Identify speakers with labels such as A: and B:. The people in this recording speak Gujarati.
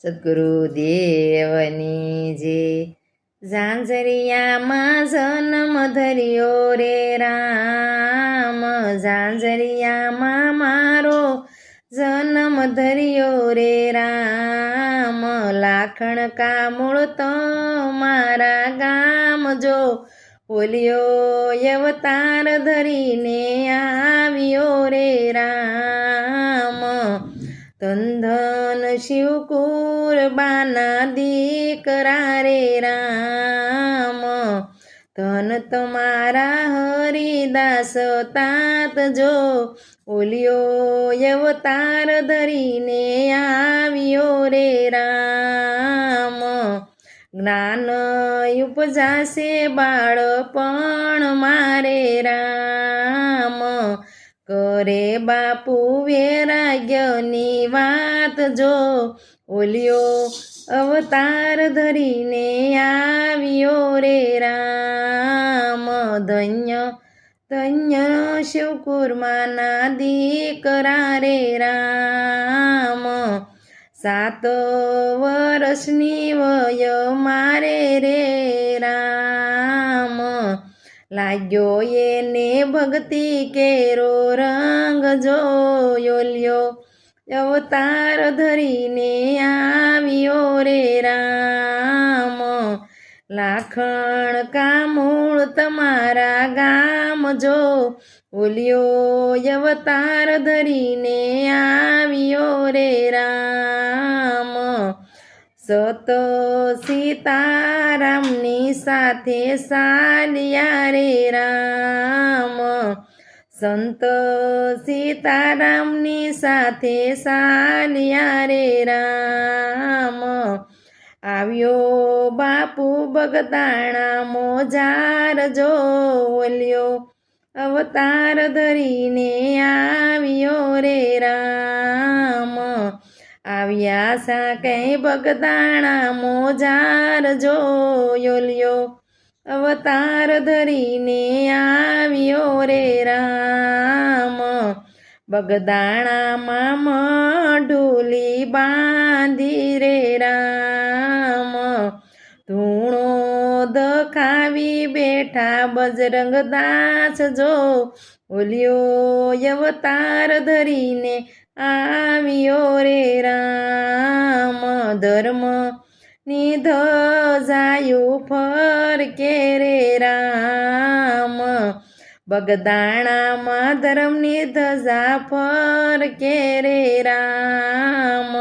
A: સદગુરુદેવની જે ઝાંઝરિયામાં જન્મ ધર્યો રે રામ, ઝાંઝરિયામાં મારો જન્મ ધર્યો રે રામ, લાખણ કા મૂળ તો મારા ગામ જો બોલ્યો અવતાર ધરીને આવ્યો રે રામ, ધન ધન શિવકુરબાના દીકરા રે રામ, ધન તમારા હરિદાસ તાત જો બોલ્યો અવતાર ધરીને આવ્યો રે રામ, જ્ઞાન ઉપજાશે બાળપણ મારે રામ, કરે બાપુ વૈરાગ્યની વાત જો બોલ્યો અવતાર ધરીને આવ્યો રે રામ, ધન્ય ધન્ય શિવકુરમાના દીકરા રે રામ, 7 વર્ષની વય મારે રે રામ, લાગ્યો એને ભક્તિ કેરો રંગ જોયો અવતાર ધરીને આવ્યો રે રામ, લાખણ કા મૂળ તમારા ગામ જો બોલ્યો અવતાર ધરીને આવ્યો રે રામ, સત સીતારામની સાથે સાલિયા રે રામ, સંત સીતારામની સાથે સાલિયા રે રામ, આવ્યો બાપુ બગદાણા મોજાર જો બોલ્યો અવતાર ધરીને આવ્યો રે રામ, આવ્યા સાકે બગદાણા મોજાર જોયો અવતાર ધરીને આવ્યો રે રામ, બગદાણામાં મઢુલી બાંધી રે રામ, ધૂણો દખાવી બેઠા બજરંગદાસ જો બોલ્યો અવતાર ધરીને આવ્યો રે રામ, ધર્મ ની ધજાયું ફરકે રે રામ, બગદાણામાં ધર્મની ધજા ફરકે રે રામ,